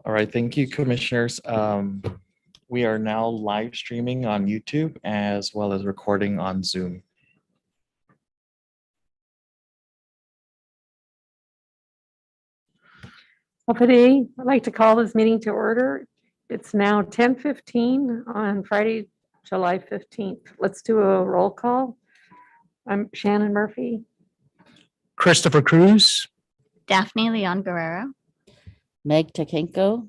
All right, thank you, commissioners. We are now live streaming on YouTube as well as recording on Zoom. I'd like to call this meeting to order. It's now 10:15 on Friday, July 15th. Let's do a roll call. I'm Shannon Murphy. Christopher Cruz. Daphne Leon Guerrero. Meg Takenko.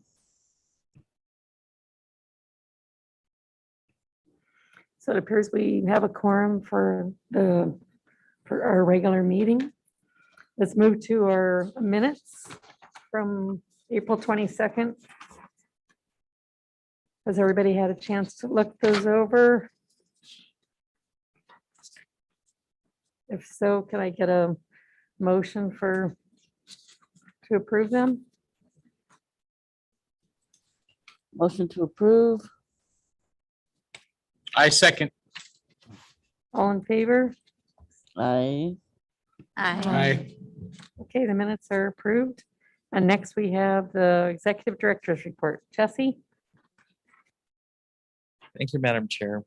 So it appears we have a quorum for our regular meeting. Let's move to our minutes from April 22nd. Has everybody had a chance to look those over? If so, can I get a motion to approve them? Motion to approve. I second. All in favor? Aye. Aye. Okay, the minutes are approved. And next we have the executive director's report. Jesse? Thank you, Madam Chair.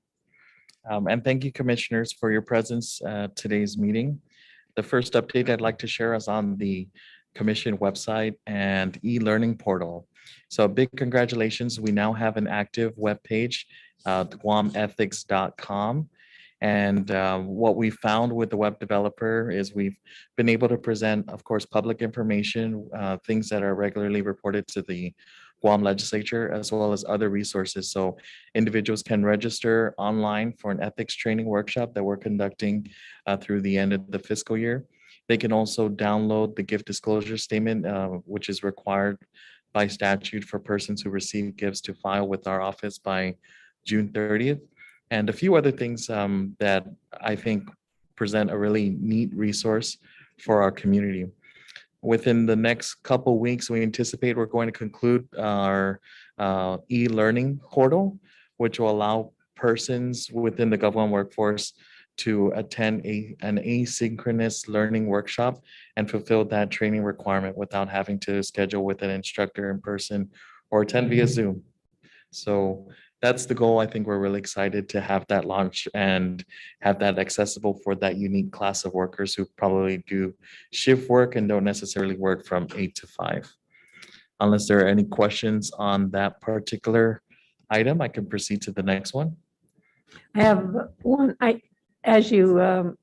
And thank you, commissioners, for your presence at today's meeting. The first update I'd like to share is on the commission website and e-learning portal. So big congratulations. We now have an active webpage, guamethics.com. And what we found with the web developer is we've been able to present, of course, public information, things that are regularly reported to the Guam legislature, as well as other resources. So individuals can register online for an ethics training workshop that we're conducting through the end of the fiscal year. They can also download the gift disclosure statement, which is required by statute for persons who receive gifts to file with our office by June 30th. And a few other things that I think present a really neat resource for our community. Within the next couple weeks, we anticipate we're going to conclude our e-learning portal, which will allow persons within the government workforce to attend an asynchronous learning workshop and fulfill that training requirement without having to schedule with an instructor in person or attend via Zoom. So that's the goal. I think we're really excited to have that launch and have that accessible for that unique class of workers who probably do shift work and don't necessarily work from 8 to 5. Unless there are any questions on that particular item, I can proceed to the next one. I have one. As you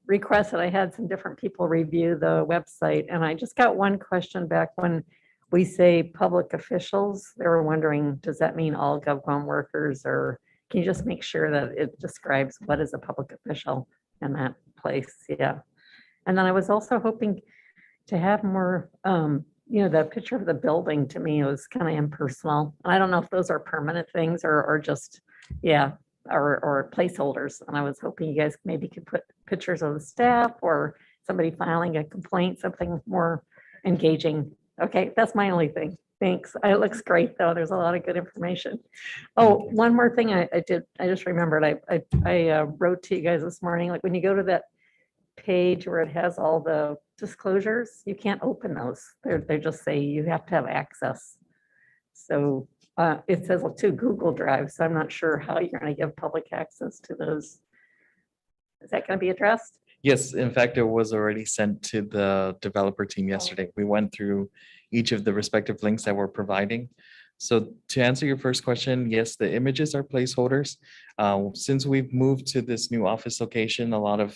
requested, I had some different people review the website, and I just got one question back. When we say public officials, they were wondering, does that mean all GovCon workers, or can you just make sure that it describes what is a public official in that place? Yeah. And then I was also hoping to have more, the picture of the building, to me, it was kind of impersonal. I don't know if those are permanent things or just, or placeholders. And I was hoping you guys maybe could put pictures of the staff or somebody filing a complaint, something more engaging. Okay, that's my only thing. Thanks. It looks great, though. There's a lot of good information. Oh, one more thing I just remembered. I wrote to you guys this morning, like when you go to that page where it has all the disclosures, you can't open those. They just say you have to have access. So it says to Google Drive, so I'm not sure how you're going to give public access to those. Is that going to be addressed? Yes, in fact, it was already sent to the developer team yesterday. We went through each of the respective links that we're providing. So to answer your first question, yes, the images are placeholders. Since we've moved to this new office location, a lot of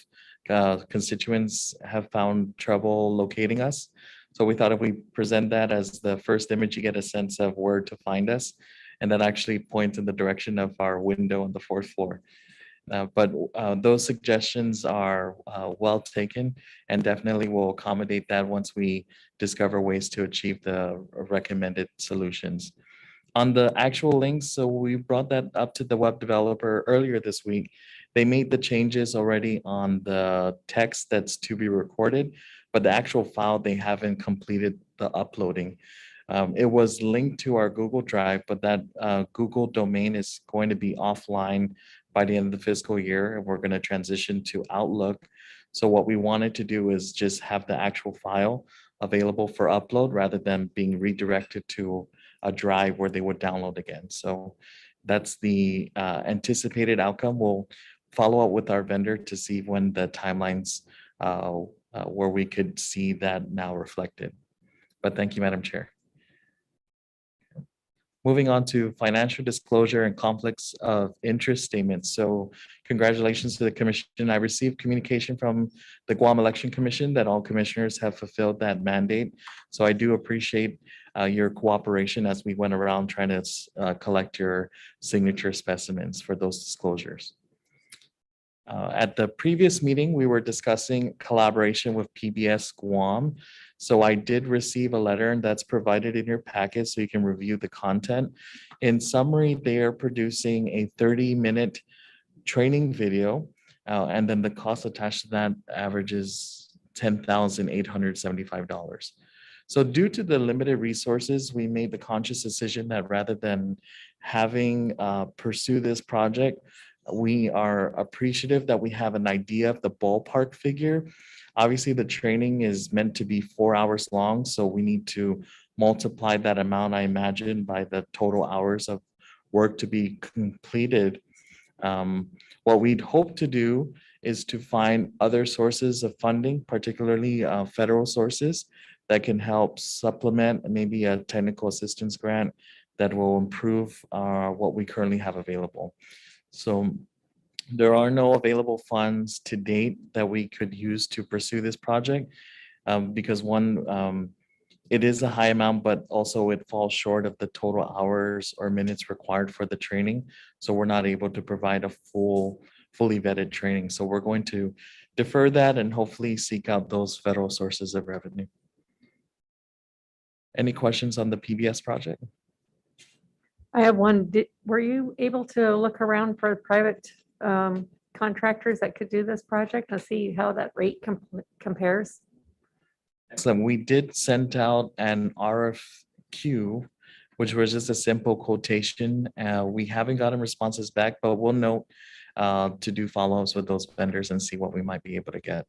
constituents have found trouble locating us. So we thought if we present that as the first image, you get a sense of where to find us. And that actually points in the direction of our window on the 4th floor. But those suggestions are well taken, and definitely will accommodate that once we discover ways to achieve the recommended solutions. On the actual links, so we brought that up to the web developer earlier this week. They made the changes already on the text that's to be recorded, but the actual file, they haven't completed the uploading. It was linked to our Google Drive, but that Google domain is going to be offline by the end of the fiscal year, and we're going to transition to Outlook. So what we wanted to do is just have the actual file available for upload rather than being redirected to a drive where they would download again. So that's the anticipated outcome. We'll follow up with our vendor to see when the timelines where we could see that now reflected. But thank you, Madam Chair. Moving on to financial disclosure and conflicts of interest statements. So congratulations to the commission. I received communication from the Guam Election Commission that all commissioners have fulfilled that mandate. So I do appreciate your cooperation as we went around trying to collect your signature specimens for those disclosures. At the previous meeting, we were discussing collaboration with PBS Guam. So I did receive a letter, and that's provided in your packet so you can review the content. In summary, they are producing a 30-minute training video, and then the cost attached to that averages $10,875. So due to the limited resources, we made the conscious decision that rather than having pursue this project, we are appreciative that we have an idea of the ballpark figure. Obviously, the training is meant to be 4 hours long, so we need to multiply that amount, I imagine, by the total hours of work to be completed. What we'd hope to do is to find other sources of funding, particularly federal sources, that can help supplement maybe a technical assistance grant that will improve what we currently have available. So there are no available funds to date that we could use to pursue this project because one, it is a high amount, but also it falls short of the total hours or minutes required for the training. So we're not able to provide a fully vetted training. So we're going to defer that and hopefully seek out those federal sources of revenue. Any questions on the PBS project? I have one. Were you able to look around for private contractors that could do this project and see how that rate compares? Excellent. We did send out an RFQ, which was just a simple quotation. We haven't gotten responses back, but we'll note to do follow-ups with those vendors and see what we might be able to get.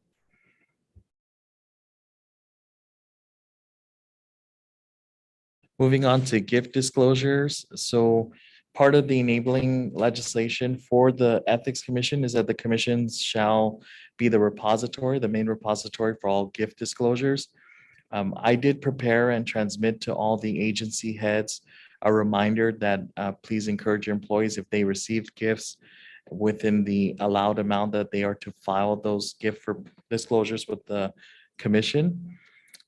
Moving on to gift disclosures. So part of the enabling legislation for the Ethics Commission is that the commissions shall be the repository, the main repository for all gift disclosures. I did prepare and transmit to all the agency heads a reminder that please encourage your employees, if they received gifts within the allowed amount, that they are to file those gift for disclosures with the commission.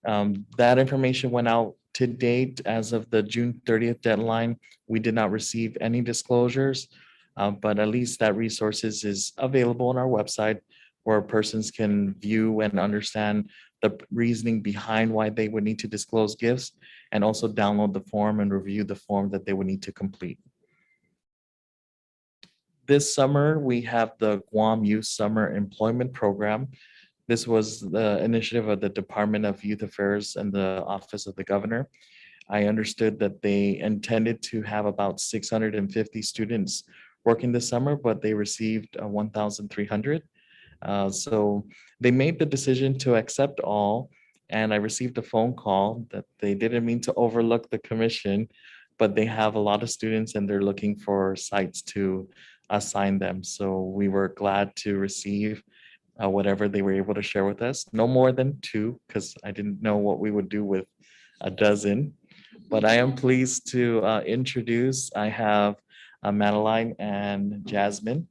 That information went out to date. As of the June 30th deadline, we did not receive any disclosures, but at least that resources is available on our website where persons can view and understand the reasoning behind why they would need to disclose gifts, and also download the form and review the form that they would need to complete. This summer, we have the Guam Youth Summer Employment Program. This was the initiative of the Department of Youth Affairs and the Office of the Governor. I understood that they intended to have about 650 students working this summer, but they received 1,300. So they made the decision to accept all, and I received a phone call that they didn't mean to overlook the commission, but they have a lot of students and they're looking for sites to assign them. So we were glad to receive whatever they were able to share with us. No more than 2, because I didn't know what we would do with a dozen. But I am pleased to introduce, I have Madeline and Jasmine,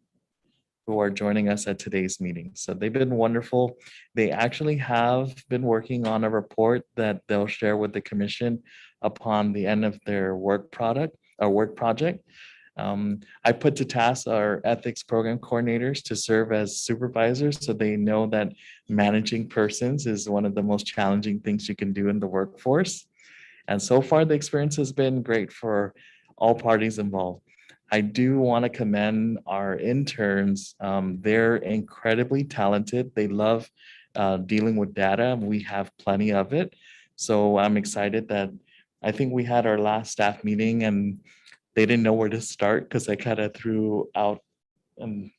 who are joining us at today's meeting. So they've been wonderful. They actually have been working on a report that they'll share with the commission upon the end of their work project. I put to task our ethics program coordinators to serve as supervisors so they know that managing persons is one of the most challenging things you can do in the workforce. And so far, the experience has been great for all parties involved. I do want to commend our interns. They're incredibly talented. They love dealing with data. We have plenty of it. So I'm excited that I think we had our last staff meeting and they didn't know where to start because I kind of threw out, and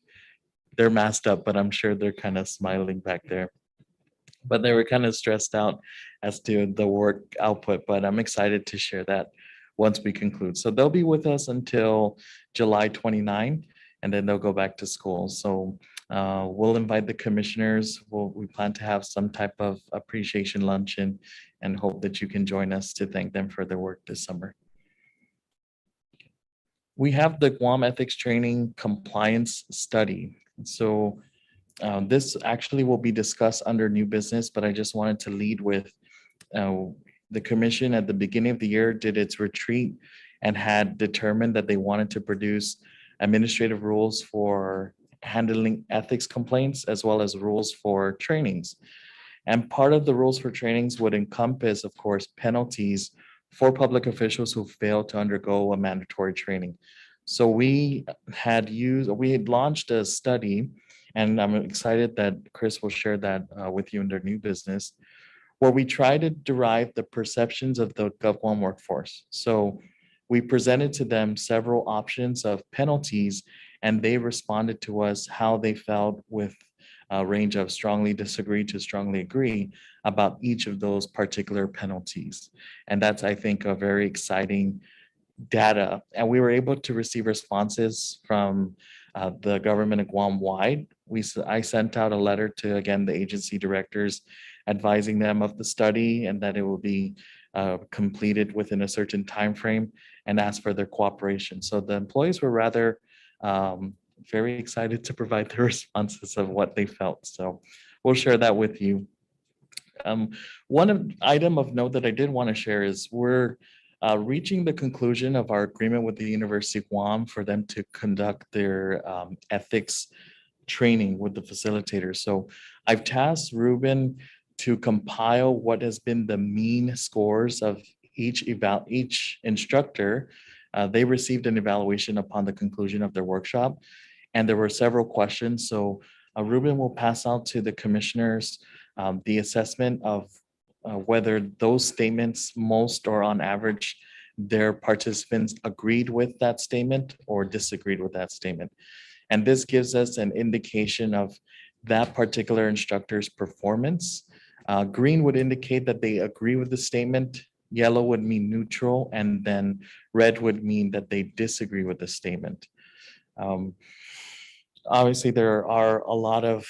they're masked up, but I'm sure they're kind of smiling back there. But they were kind of stressed out as to the work output, but I'm excited to share that once we conclude. So they'll be with us until July 29, and then they'll go back to school. So we'll invite the commissioners. We plan to have some type of appreciation luncheon and hope that you can join us to thank them for their work this summer. We have the Guam Ethics Training Compliance Study. So this actually will be discussed under new business, but I just wanted to lead with the commission at the beginning of the year did its retreat and had determined that they wanted to produce administrative rules for handling ethics complaints as well as rules for trainings. And part of the rules for trainings would encompass, of course, penalties for public officials who fail to undergo a mandatory training. So we had launched a study, and I'm excited that Chris will share that with you under new business, where we try to derive the perceptions of the GovOne workforce. So we presented to them several options of penalties, and they responded to us how they felt with a range of strongly disagree to strongly agree about each of those particular penalties. And that's, I think, a very exciting data. And we were able to receive responses from the government of Guam wide. I sent out a letter to, again, the agency directors advising them of the study and that it will be completed within a certain time frame and ask for their cooperation. So the employees were rather very excited to provide the responses of what they felt. So we'll share that with you. Item of note that I did want to share is we're reaching the conclusion of our agreement with the University of Guam for them to conduct their ethics training with the facilitators. So I've tasked Ruben to compile what has been the mean scores of each instructor. They received an evaluation upon the conclusion of their workshop, and there were several questions. So Ruben will pass out to the commissioners the assessment of whether those statements, most or on average, their participants agreed with that statement or disagreed with that statement. And this gives us an indication of that particular instructor's performance. Green would indicate that they agree with the statement, yellow would mean neutral, and then red would mean that they disagree with the statement. Obviously, there are a lot of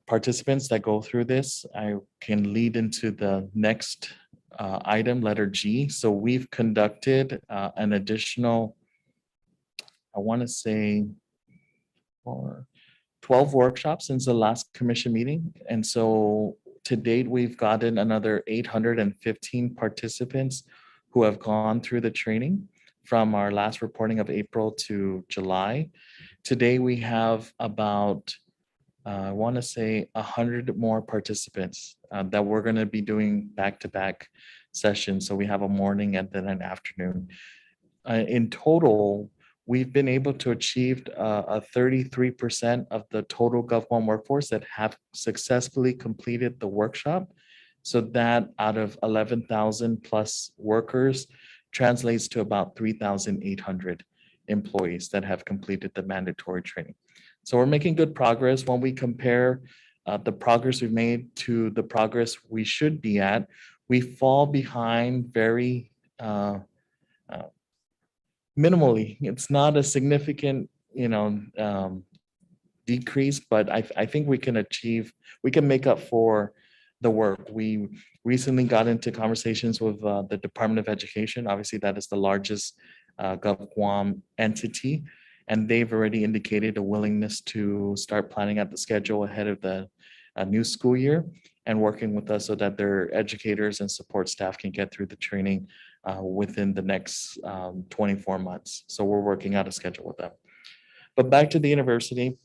participants that go through this. I can lead into the next item, letter G. So we've conducted an additional, I want to say, 12 workshops since the last commission meeting. And so to date, we've gotten another 815 participants who have gone through the training from our last reporting of April to July. Today, we have about, I want to say 100 more participants that we're going to be doing back-to-back sessions. So we have a morning and then an afternoon. In total, we've been able to achieve a 33% of the total GovOne workforce that have successfully completed the workshop. So that out of 11,000 plus workers translates to about 3,800 employees that have completed the mandatory training. So we're making good progress. When we compare the progress we've made to the progress we should be at, we fall behind very minimally. It's not a significant, decrease, but I think we can make up for the work. We recently got into conversations with the Department of Education. Obviously, that is the largest GovGuam entity, and they've already indicated a willingness to start planning out the schedule ahead of the new school year and working with us so that their educators and support staff can get through the training within the next 24 months. So we're working out a schedule with them. But back to the university,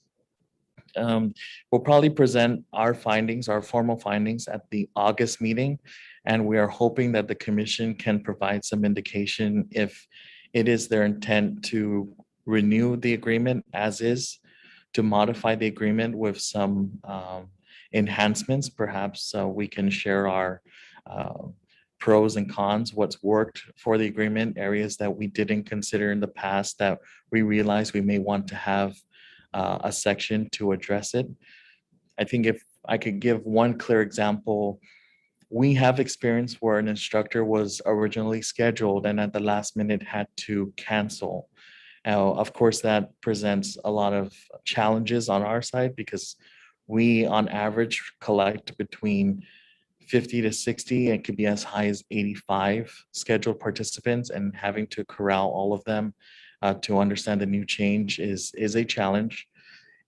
we'll probably present our findings, our formal findings at the August meeting. And we are hoping that the commission can provide some indication if it is their intent to renew the agreement as is, to modify the agreement with some enhancements. Perhaps we can share our pros and cons, what's worked for the agreement, areas that we didn't consider in the past that we realized we may want to have a section to address it. I think if I could give one clear example, We have experience where an instructor was originally scheduled and at the last minute had to cancel. Now, of course, that presents a lot of challenges on our side because we, on average, collect between 50 to 60, it could be as high as 85 scheduled participants, and having to corral all of them to understand the new change is a challenge.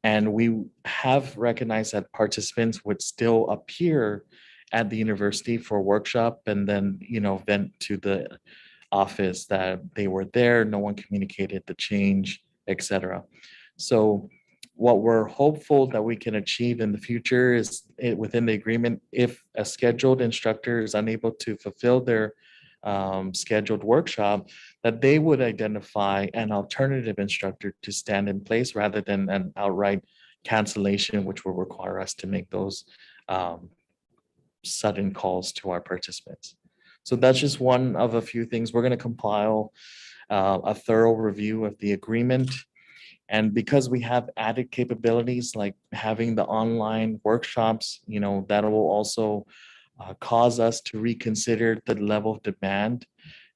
And we have recognized that participants would still appear at the university for a workshop and then, vent to the office that they were there, no one communicated the change, etc. So what we're hopeful that we can achieve in the future is within the agreement, if a scheduled instructor is unable to fulfill their scheduled workshop, that they would identify an alternative instructor to stand in place rather than an outright cancellation, which will require us to make those sudden calls to our participants. So that's just one of a few things. We're going to compile a thorough review of the agreement. And because we have added capabilities like having the online workshops, that will also cause us to reconsider the level of demand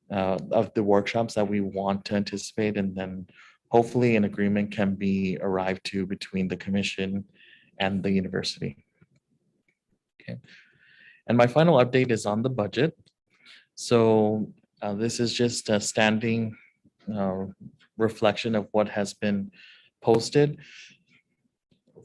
of the workshops that we want to anticipate. And then hopefully an agreement can be arrived to between the commission and the university. Okay. And my final update is on the budget. So this is just a standing reflection of what has been posted.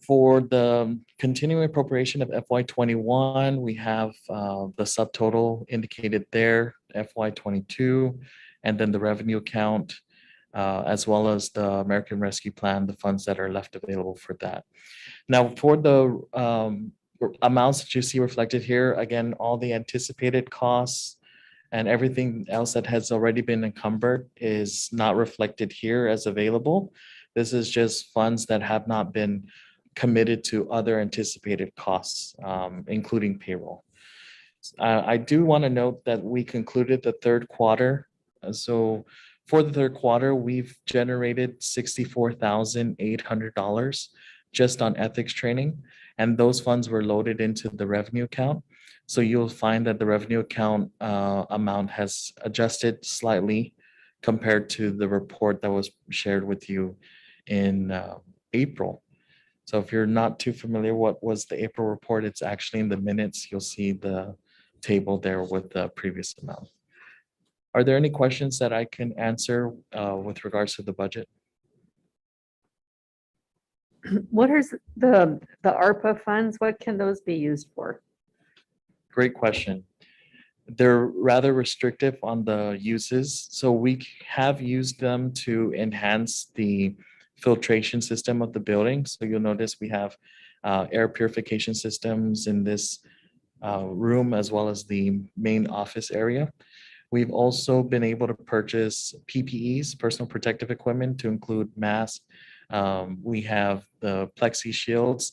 For the continuing appropriation of FY21, we have the subtotal indicated there, FY22, and then the revenue account, as well as the American Rescue Plan, the funds that are left available for that. Now, for the amounts that you see reflected here, again, all the anticipated costs and everything else that has already been encumbered is not reflected here as available. This is just funds that have not been committed to other anticipated costs, including payroll. I do want to note that we concluded the third quarter. So for the third quarter, we've generated $64,800 just on ethics training, and those funds were loaded into the revenue account. So you'll find that the revenue account amount has adjusted slightly compared to the report that was shared with you in April. So if you're not too familiar what was the April report, it's actually in the minutes. You'll see the table there with the previous amount. Are there any questions that I can answer with regards to the budget? What is the ARPA funds? What can those be used for? Great question. They're rather restrictive on the uses. So we have used them to enhance the filtration system of the building. So you'll notice we have air purification systems in this room as well as the main office area. We've also been able to purchase PPEs, personal protective equipment, to include masks. We have the plexi shields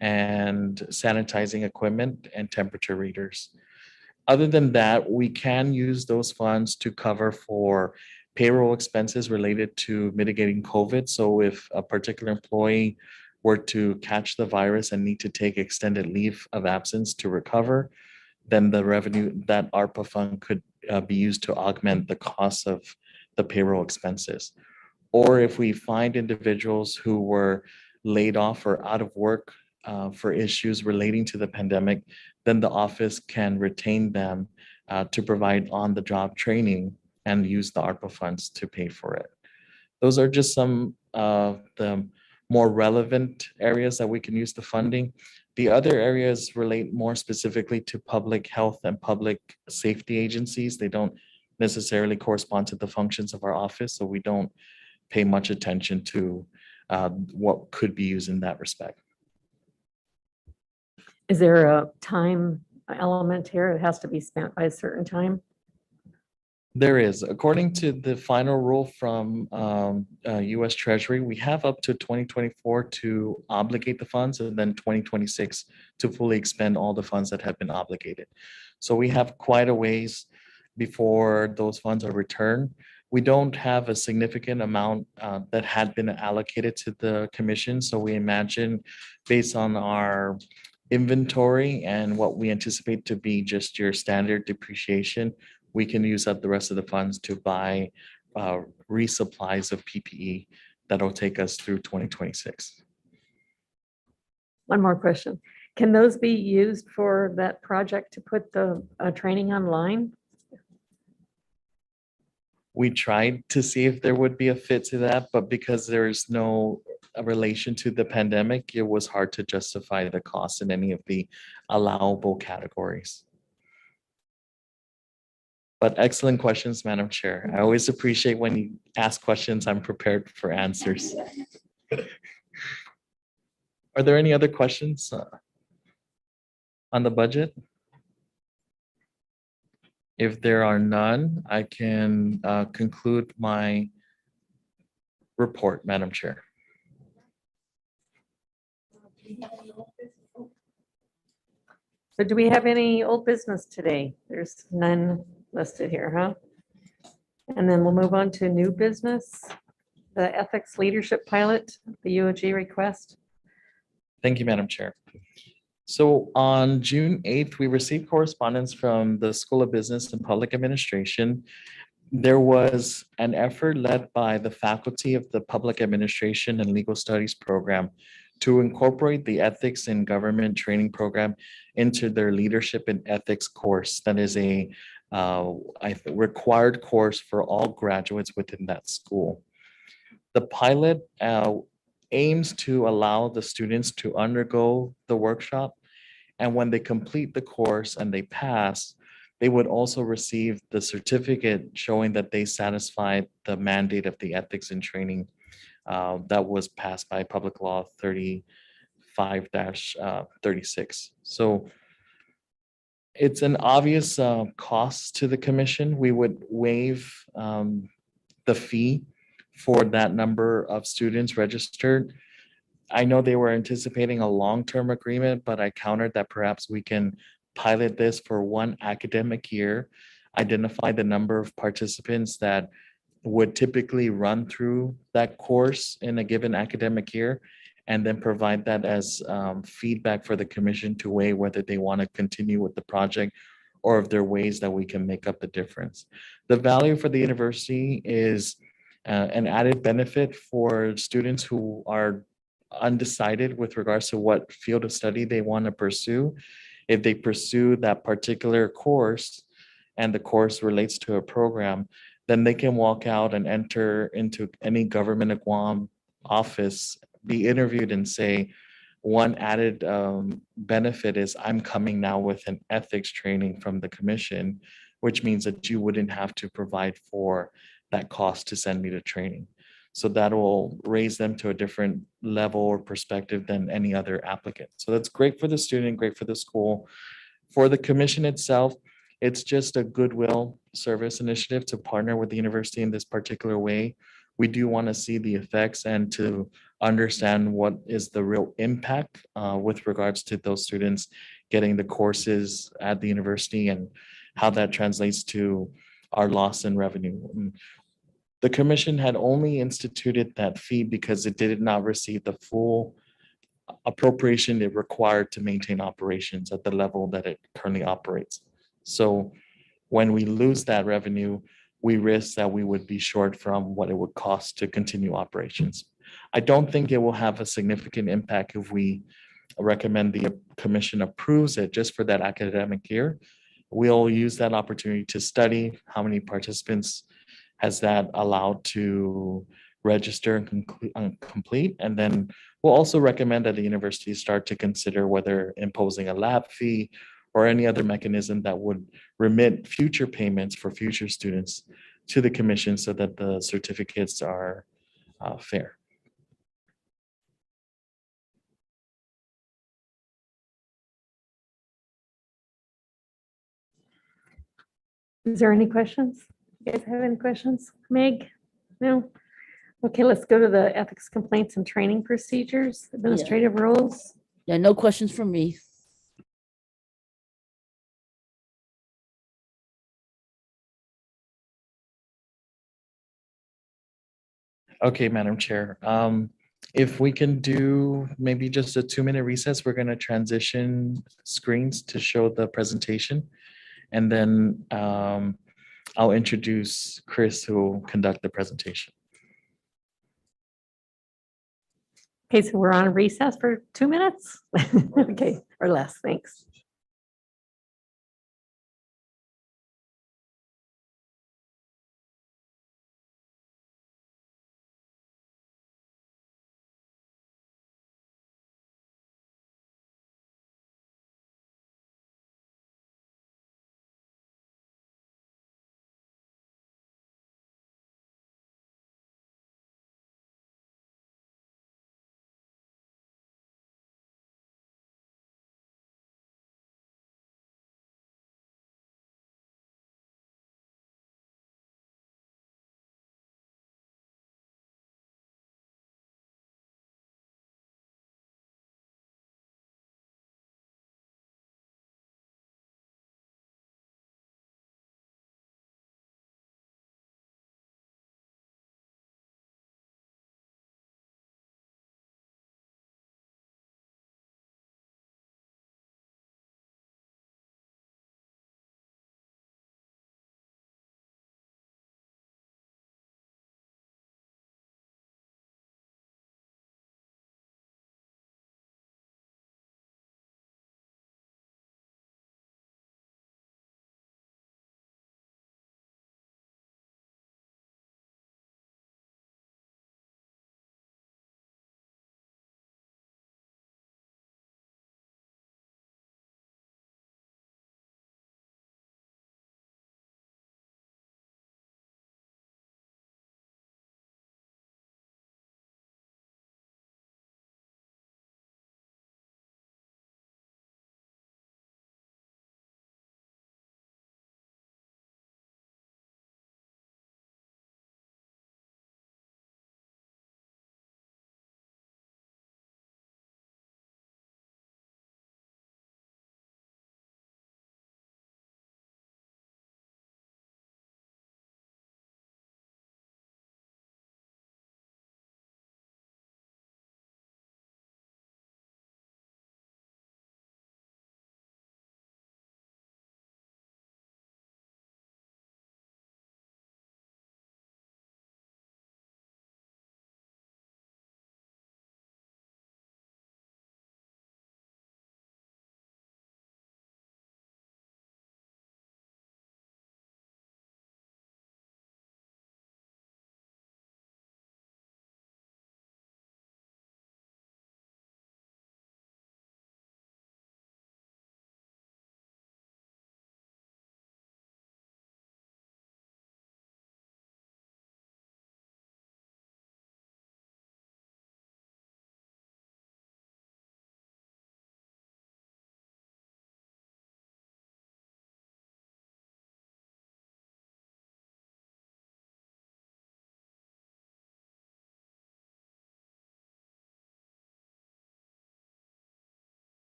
and sanitizing equipment and temperature readers. Other than that, we can use those funds to cover for payroll expenses related to mitigating COVID. So if a particular employee were to catch the virus and need to take extended leave of absence to recover, then the revenue, that ARPA fund could be used to augment the costs of the payroll expenses. Or if we find individuals who were laid off or out of work for issues relating to the pandemic, then the office can retain them to provide on-the-job training and use the ARPA funds to pay for it. Those are just some of the more relevant areas that we can use the funding. The other areas relate more specifically to public health and public safety agencies. They don't necessarily correspond to the functions of our office, so we don't pay much attention to what could be used in that respect. Is there a time element here? It has to be spent by a certain time? There is. According to the final rule from US Treasury, we have up to 2024 to obligate the funds and then 2026 to fully expend all the funds that have been obligated. So we have quite a ways before those funds are returned. We don't have a significant amount that had been allocated to the commission. So we imagine, based on our inventory and what we anticipate to be just your standard depreciation, we can use up the rest of the funds to buy resupplies of PPE that'll take us through 2026. One more question. Can those be used for that project to put the training online? We tried to see if there would be a fit to that, but because there's no relation to the pandemic, it was hard to justify the cost in any of the allowable categories. But excellent questions, Madam Chair. I always appreciate when you ask questions, I'm prepared for answers. Are there any other questions on the budget? If there are none, I can conclude my report, Madam Chair. So do we have any old business today? There's none listed here, huh? And then we'll move on to new business, the ethics leadership pilot, the UOG request. Thank you, Madam Chair. So on June 8th, we received correspondence from the School of Business and Public Administration. There was an effort led by the faculty of the Public Administration and Legal Studies program to incorporate the Ethics in Government Training Program into their Leadership and Ethics course. That is a required course for all graduates within that school. The pilot aims to allow the students to undergo the workshop, and when they complete the course and they pass, they would also receive the certificate showing that they satisfied the mandate of the ethics in training that was passed by Public Law 35-36. So it's an obvious cost to the commission. We would waive the fee for that number of students registered. I know they were anticipating a long-term agreement, but I countered that perhaps we can pilot this for one academic year, identify the number of participants that would typically run through that course in a given academic year, and then provide that as feedback for the commission to weigh whether they want to continue with the project or if there are ways that we can make up the difference. The value for the university is an added benefit for students who are undecided with regards to what field of study they want to pursue. If they pursue that particular course and the course relates to a program, then they can walk out and enter into any government of Guam office, be interviewed and say, one added benefit is I'm coming now with an ethics training from the commission, which means that you wouldn't have to provide for that cost to send me to training. So that will raise them to a different level or perspective than any other applicant. So that's great for the student, great for the school. For the commission itself, it's just a goodwill service initiative to partner with the university in this particular way. We do want to see the effects and to understand what is the real impact with regards to those students getting the courses at the university and how that translates to our loss in revenue. The commission had only instituted that fee because it did not receive the full appropriation it required to maintain operations at the level that it currently operates. So when we lose that revenue, we risk that we would be short from what it would cost to continue operations. I don't think it will have a significant impact if we recommend the commission approves it just for that academic year. We'll use that opportunity to study how many participants has that allowed to register and complete. And then we'll also recommend that the university start to consider whether imposing a lab fee or any other mechanism that would remit future payments for future students to the commission so that the certificates are fair. Is there any questions? You guys have any questions? Meg? No? Okay, let's go to the ethics complaints and training procedures, administrative rules. Yeah, no questions from me. Okay, Madam Chair. If we can do maybe just a 2-minute recess, we're going to transition screens to show the presentation. And then I'll introduce Chris, who will conduct the presentation. Okay, so we're on recess for 2 minutes? Okay, or less, thanks.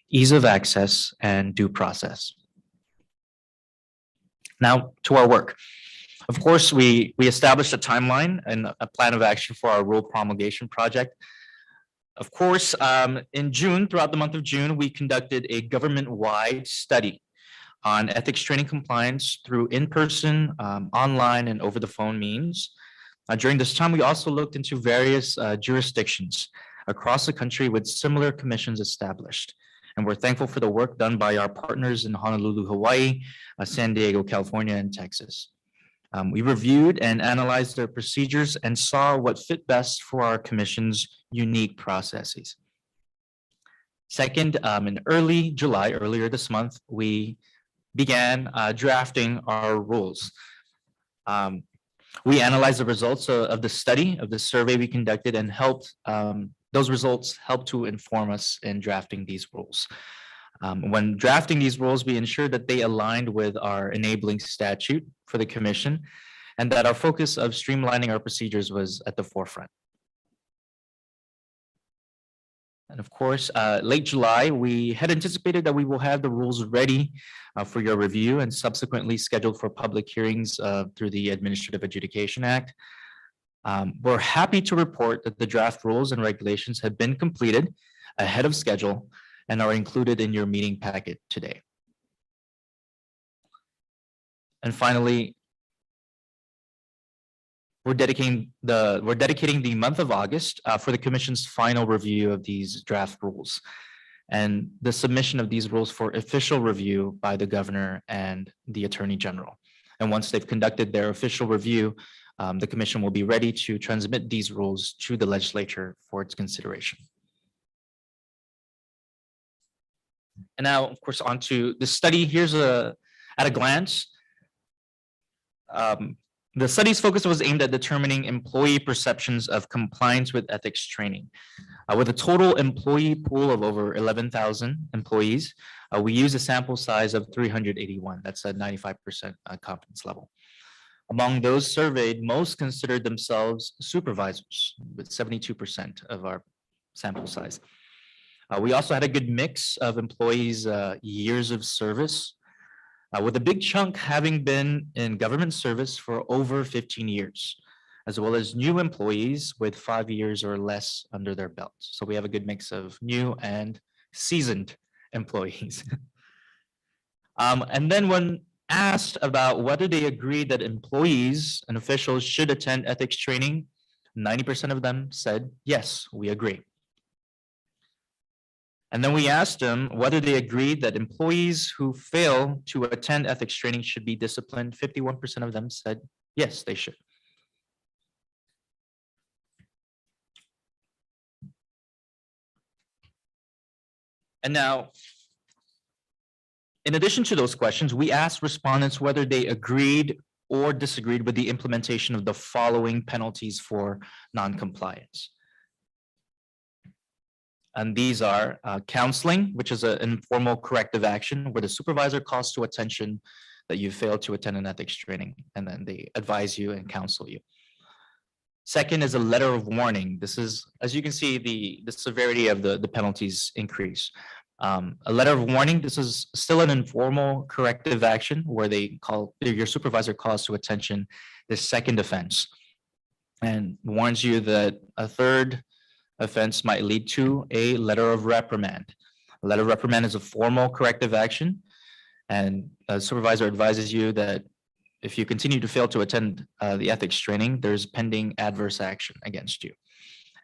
ease of access, and due process. Now to our work. Of course, we established a timeline and a plan of action for our rule promulgation project. Of course, in June, throughout the month of June, we conducted a government-wide study on ethics training compliance through in-person, online, and over-the-phone means. During this time, we also looked into various jurisdictions across the country with similar commissions established. And we're thankful for the work done by our partners in Honolulu, Hawaii, San Diego, California, and Texas. We reviewed and analyzed their procedures and saw what fit best for our commission's unique processes. Second, in early July, earlier this month, we began drafting our rules. We analyzed the results of the study, of the survey we conducted, and those results helped to inform us in drafting these rules. When drafting these rules, we ensured that they aligned with our enabling statute for the commission and that our focus of streamlining our procedures was at the forefront. And of course, late July, we had anticipated that we will have the rules ready for your review and subsequently scheduled for public hearings through the Administrative Adjudication Act. We're happy to report that the draft rules and regulations have been completed ahead of schedule and are included in your meeting packet today. And finally, we're dedicating the month of August for the Commission's final review of these draft rules and the submission of these rules for official review by the Governor and the Attorney General. And once they've conducted their official review, the Commission will be ready to transmit these rules to the legislature for its consideration. And now, of course, on to the study. Here's at a glance. The study's focus was aimed at determining employee perceptions of compliance with ethics training. With a total employee pool of over 11,000 employees, we use a sample size of 381. That's a 95% confidence level. Among those surveyed, most considered themselves supervisors, with 72% of our sample size. We also had a good mix of employees' years of service, with a big chunk having been in government service for over 15 years, as well as new employees with 5 years or less under their belts. So we have a good mix of new and seasoned employees. And then when asked about whether they agreed that employees and officials should attend ethics training, 90% of them said, yes, we agree. And then we asked them whether they agreed that employees who fail to attend ethics training should be disciplined. 51% of them said, yes, they should. And now, in addition to those questions, we asked respondents whether they agreed or disagreed with the implementation of the following penalties for noncompliance. And these are counseling, which is an informal corrective action where the supervisor calls to attention that you failed to attend an ethics training, and then they advise you and counsel you. Second is a letter of warning. This is, as you can see, the severity of the penalties increase. A letter of warning, this is still an informal corrective action where your supervisor calls to attention the second offense and warns you that a third offense might lead to a letter of reprimand. A letter of reprimand is a formal corrective action, and a supervisor advises you that if you continue to fail to attend the ethics training, there's pending adverse action against you.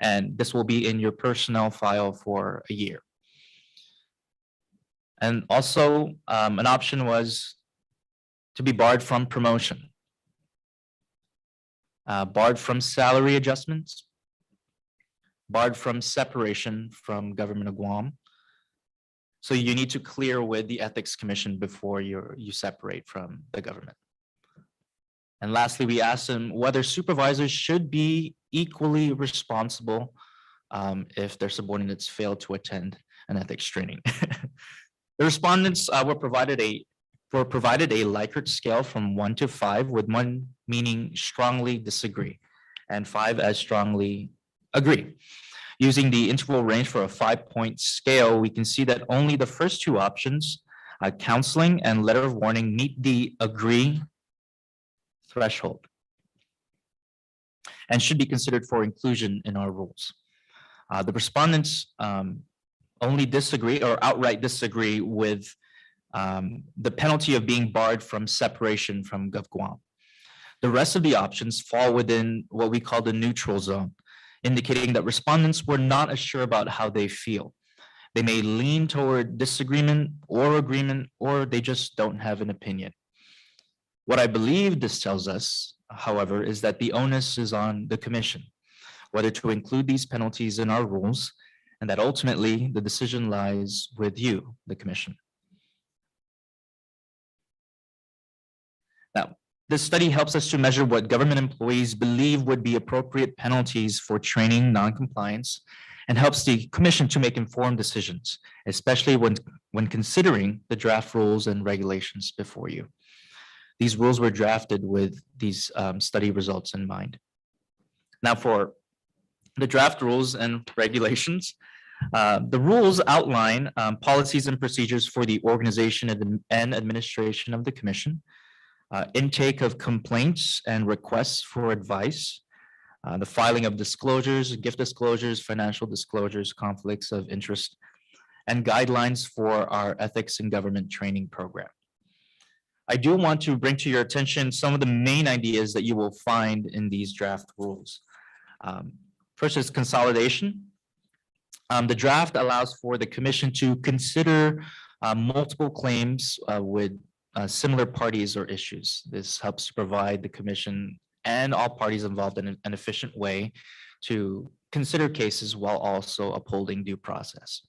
And this will be in your personnel file for a year. And also, an option was to be barred from promotion, barred from salary adjustments, barred from separation from Government of Guam. So you need to clear with the Ethics Commission before you separate from the government. And lastly, we asked them whether supervisors should be equally responsible if their subordinates fail to attend an ethics training. The respondents were provided a Likert scale from 1 to 5, with 1 meaning strongly disagree and 5 as strongly agree. Using the interval range for a 5-point scale, we can see that only the first two options, counseling and letter of warning, meet the agree threshold and should be considered for inclusion in our rules. The respondents only disagree or outright disagree with the penalty of being barred from separation from GovGuam. The rest of the options fall within what we call the neutral zone, indicating that respondents were not as sure about how they feel. They may lean toward disagreement or agreement, or they just don't have an opinion. What I believe this tells us, however, is that the onus is on the commission, whether to include these penalties in our rules, and that ultimately the decision lies with you, the commission. Now, this study helps us to measure what government employees believe would be appropriate penalties for training noncompliance, and helps the commission to make informed decisions, especially when considering the draft rules and regulations before you. These rules were drafted with these study results in mind. Now, for the draft rules and regulations, the rules outline policies and procedures for the organization and administration of the commission, intake of complaints and requests for advice, the filing of disclosures, gift disclosures, financial disclosures, conflicts of interest, and guidelines for our ethics and government training program. I do want to bring to your attention some of the main ideas that you will find in these draft rules. First is consolidation. The draft allows for the commission to consider multiple claims with similar parties or issues. This helps to provide the commission and all parties involved in an efficient way to consider cases while also upholding due process.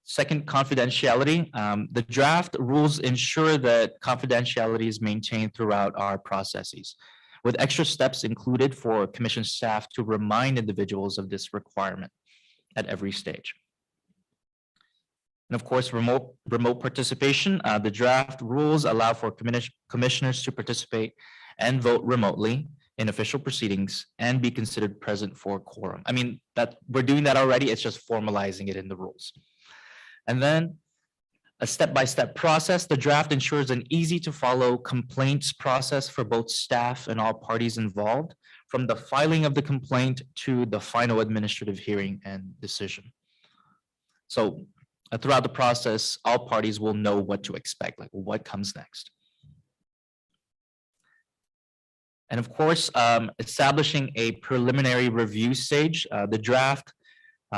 Second, confidentiality. The draft rules ensure that confidentiality is maintained throughout our processes, with extra steps included for commission staff to remind individuals of this requirement at every stage. And of course, remote participation. The draft rules allow for commissioners to participate and vote remotely in official proceedings and be considered present for quorum. I mean, that we're doing that already, it's just formalizing it in the rules. And then a step-by-step process. The draft ensures an easy to follow complaints process for both staff and all parties involved, from the filing of the complaint to the final administrative hearing and decision. So throughout the process, all parties will know what to expect, like what comes next. And of course, establishing a preliminary review stage. The draft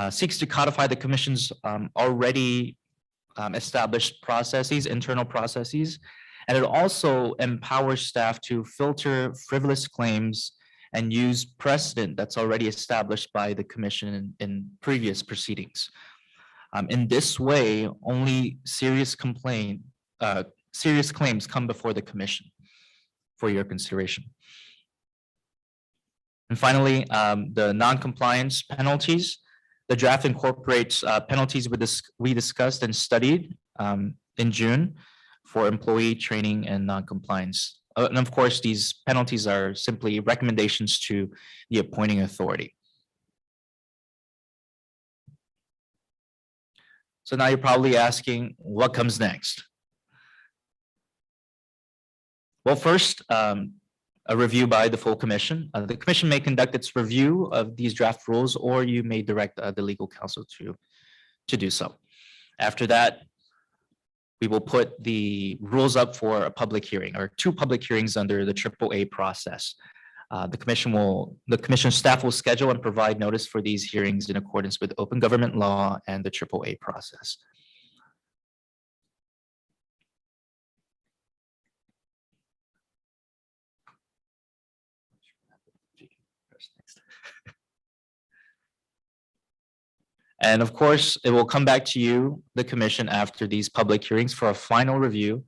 seeks to codify the commission's already established processes, internal processes, and it also empowers staff to filter frivolous claims and use precedent that's already established by the commission in previous proceedings. In this way, only serious claims come before the commission for your consideration. And finally, the non-compliance penalties. The draft incorporates penalties we discussed and studied in June for employee training and non-compliance. And of course, these penalties are simply recommendations to the appointing authority. So now you're probably asking, what comes next? Well, first, a review by the full commission. The commission may conduct its review of these draft rules, or you may direct the legal counsel to do so. After that, we will put the rules up for a public hearing, or 2 public hearings under the AAA process. The commission staff will schedule and provide notice for these hearings in accordance with open government law and the AAA process. And of course, it will come back to you, the commission, after these public hearings for a final review.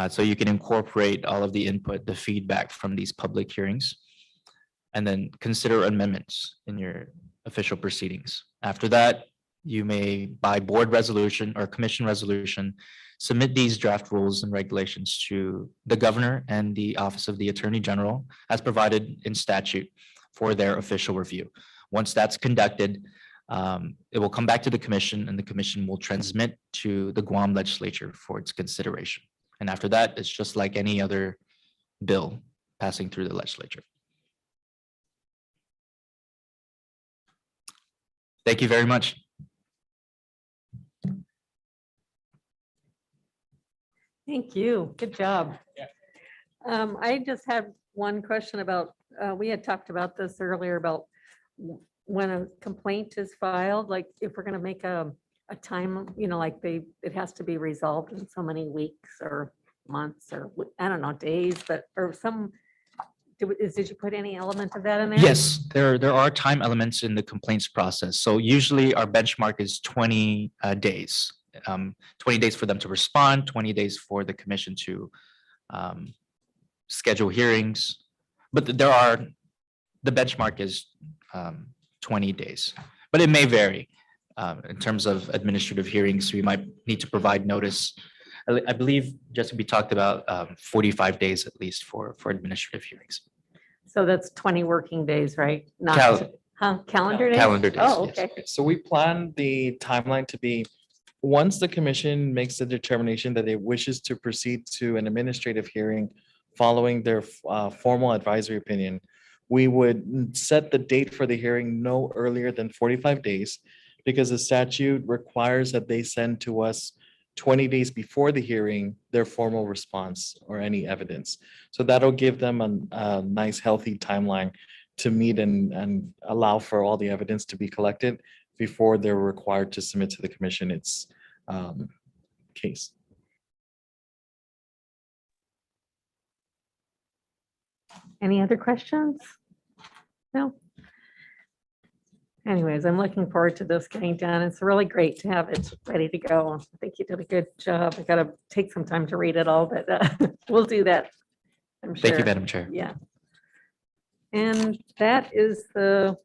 So you can incorporate all of the input, the feedback from these public hearings, and then consider amendments in your official proceedings. After that, you may, by board resolution or commission resolution, submit these draft rules and regulations to the governor and the Office of the Attorney General as provided in statute for their official review. Once that's conducted, it will come back to the commission and the commission will transmit to the Guam legislature for its consideration. And after that, it's just like any other bill passing through the legislature. Thank you very much. Thank you. Good job. I just had one question about, we had talked about this earlier about when a complaint is filed, like if we're gonna make a time, like it has to be resolved in so many weeks or months or, I don't know, days, but, or some, did you put any element of that in there? Yes, there are time elements in the complaints process. So usually our benchmark is 20 days. 20 days for them to respond, 20 days for the commission to schedule hearings. But the benchmark is 20 days, but it may vary. In terms of administrative hearings, we might need to provide notice. I believe just we talked about 45 days at least for administrative hearings. So that's 20 working days, right? Cal- Calendar days? Calendar days, Oh, yes. okay. So we plan the timeline to be, once the commission makes the determination that it wishes to proceed to an administrative hearing following their formal advisory opinion, we would set the date for the hearing no earlier than 45 days because the statute requires that they send to us 20 days before the hearing their formal response or any evidence. So that'll give them a nice, healthy timeline to meet and allow for all the evidence to be collected before they're required to submit to the commission its case. Any other questions? No? Anyways, I'm looking forward to this getting done. It's really great to have it ready to go. I think you did a good job. I gotta take some time to read it all, but we'll do that. I'm sure. Thank you, Madam Chair. Yeah. And that is the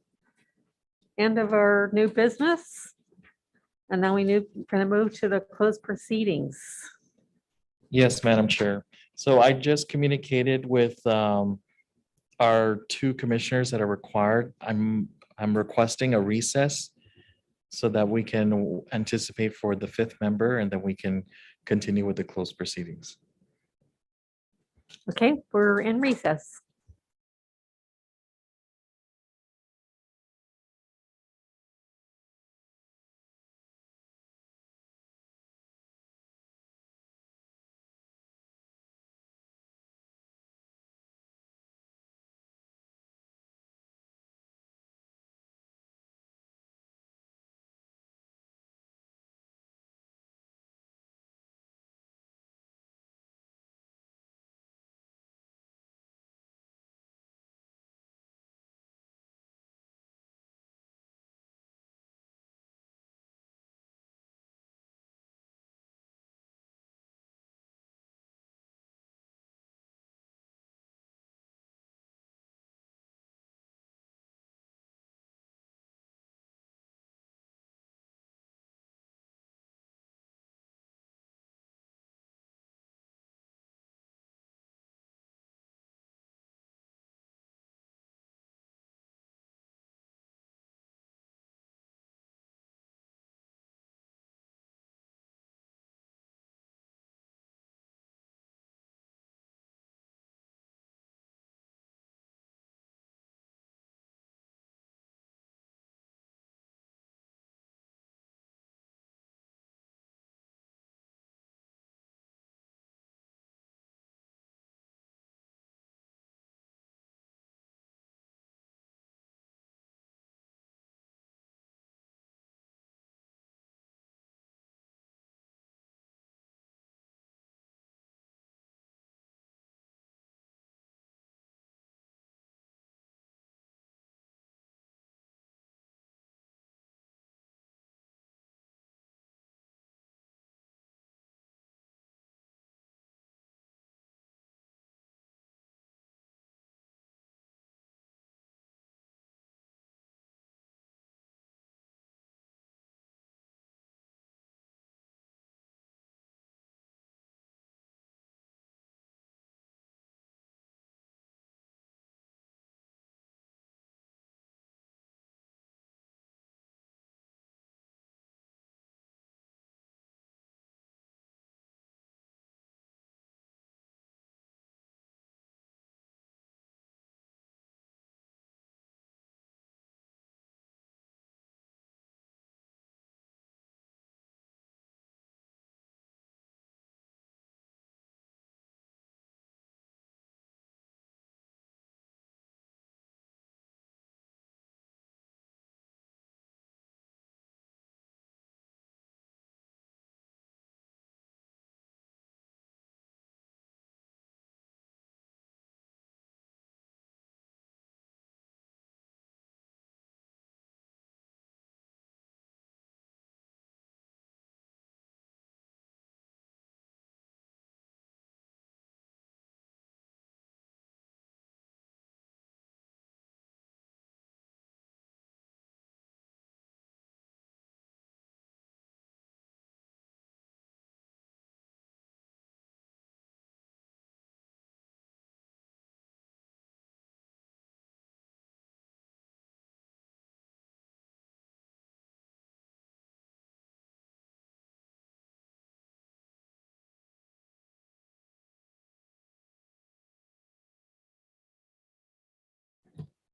end of our new business. And now we're gonna move to the closed proceedings. Yes, Madam Chair. So I just communicated with our two commissioners that are required. I'm requesting a recess so that we can anticipate for the fifth member and then we can continue with the closed proceedings. Okay, we're in recess.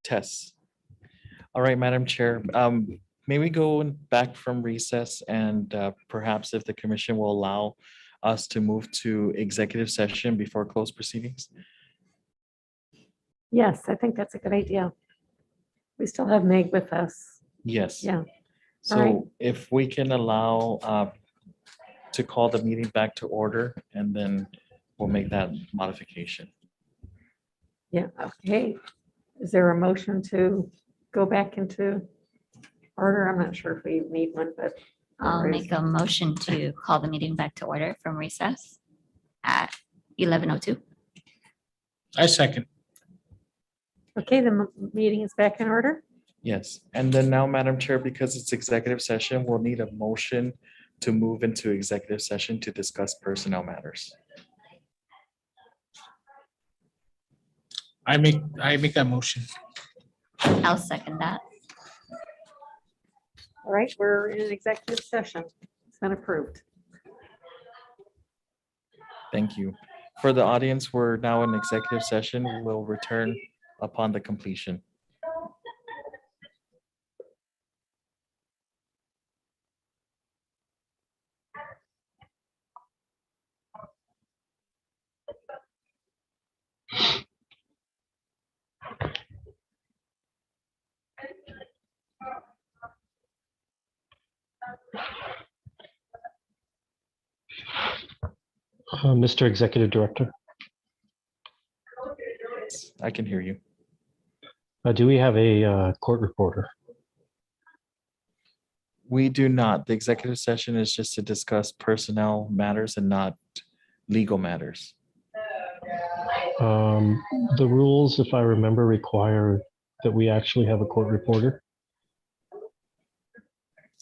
Tess. All right, Madam Chair, may we go back from recess and perhaps if the commission will allow us to move to executive session before closed proceedings? Yes, I think that's a good idea. We still have Meg with us. Yes. Yeah. right. So if we can allow to call the meeting back to order and then we'll make that modification. Yeah, okay. Is there a motion to go back into order? I'm not sure if we need one, but. I'll there make is. a motion to call the meeting back to order from recess at 11:02. I second. Okay, the meeting is back in order. Yes, and then now, Madam Chair, because it's executive session, we'll need a motion to move into executive session to discuss personnel matters. I make that motion. I'll second that. All right, we're in an executive session. It's been approved. Thank you. For the audience, we're now in executive session. We'll return upon the completion. Mr. Executive Director, I can hear you. do we have a court reporter? We do not. The executive session is just to discuss personnel matters and not legal matters. The rules, if I remember, require that we actually have a court reporter.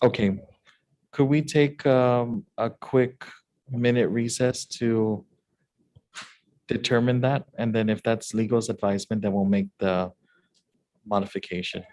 Okay. Could we take a quick minute recess to determine that? And then if that's legal's advisement, then we'll make the modification.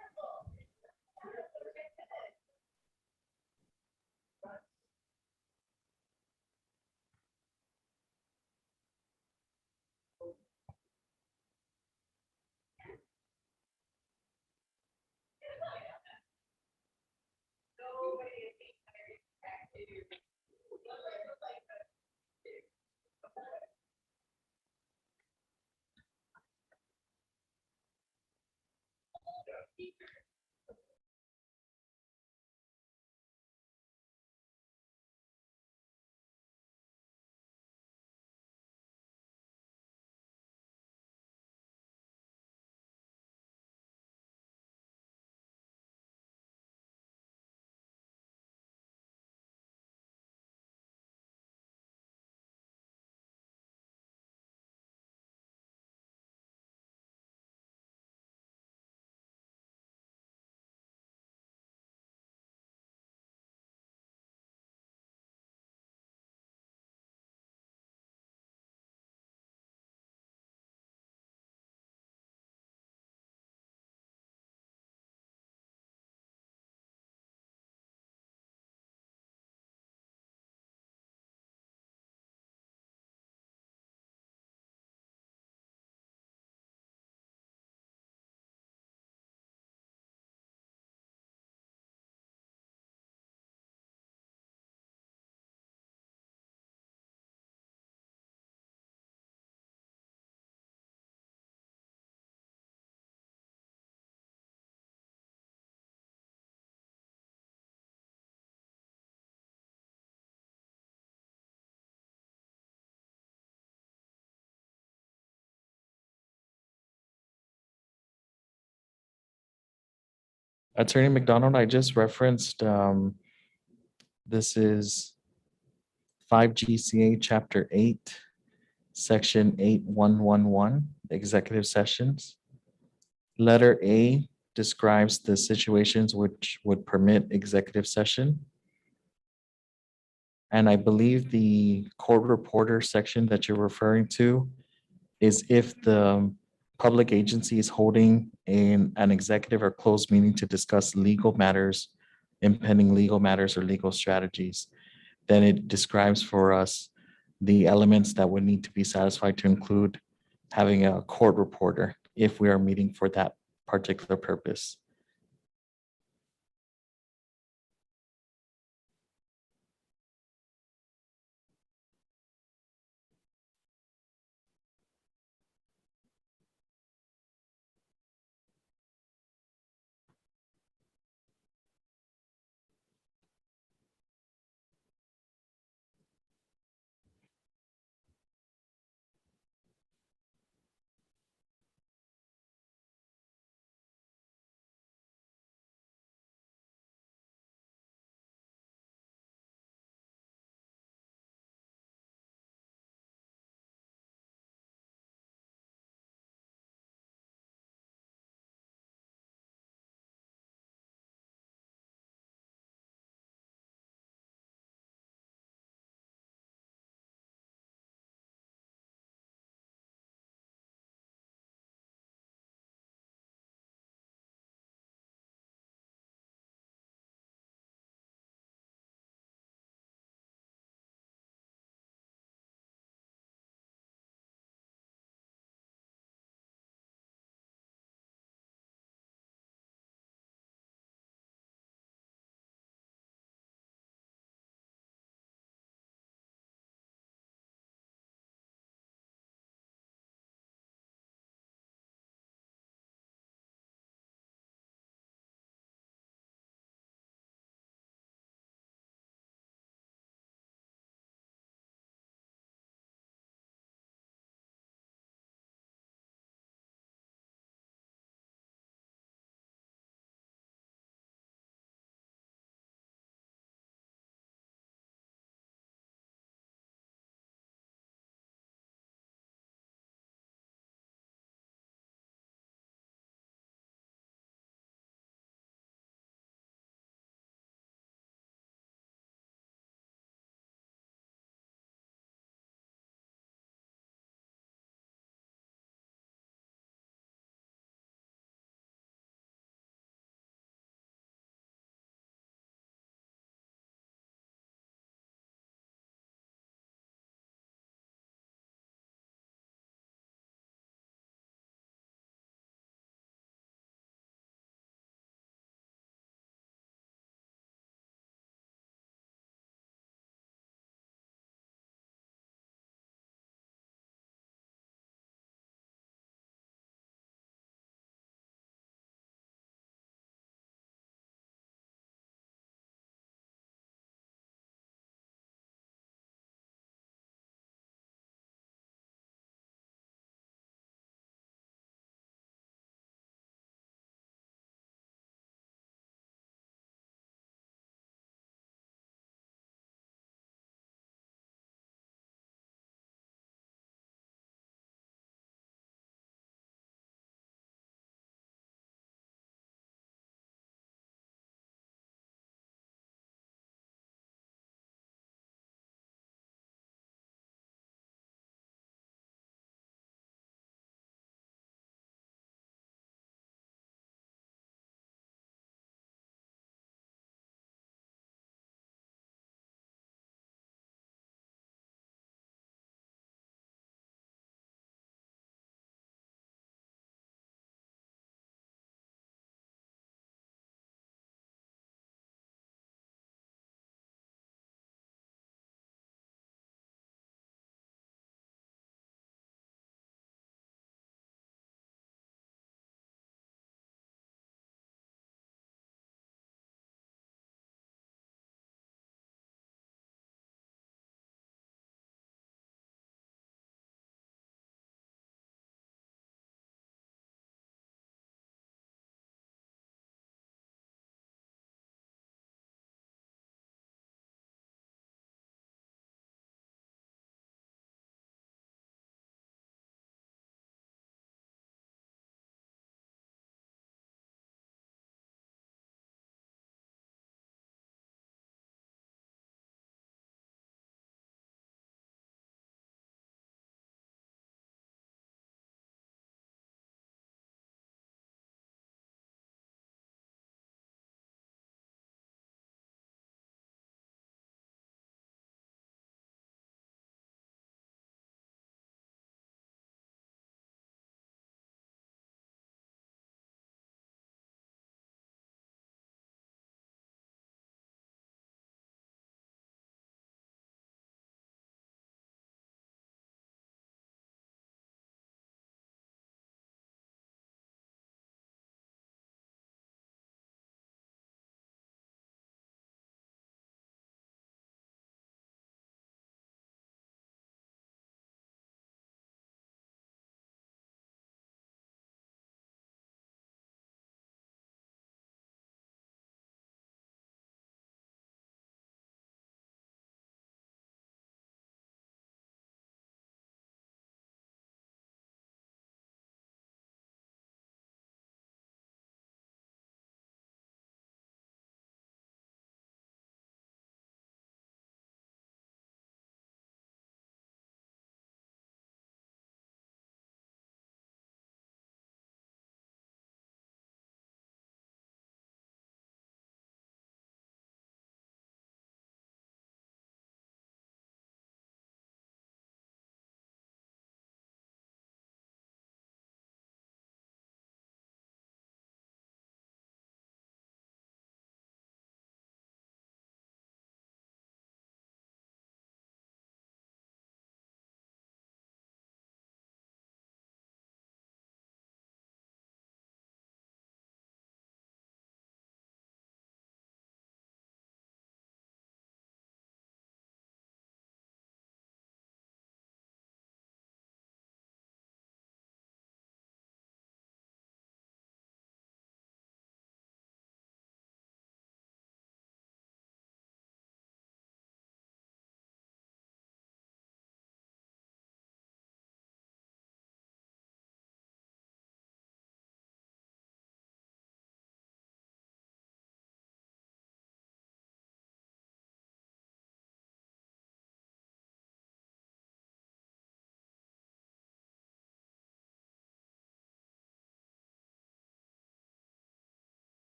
Attorney McDonald, I just referenced, this is 5 GCA Chapter 8, Section 8111, Executive Sessions. Letter A describes the situations which would permit executive session. And I believe the court reporter section that you're referring to is if the public agency is holding an executive or closed meeting to discuss legal matters, impending legal matters or legal strategies, then it describes for us the elements that would need to be satisfied to include having a court reporter if we are meeting for that particular purpose.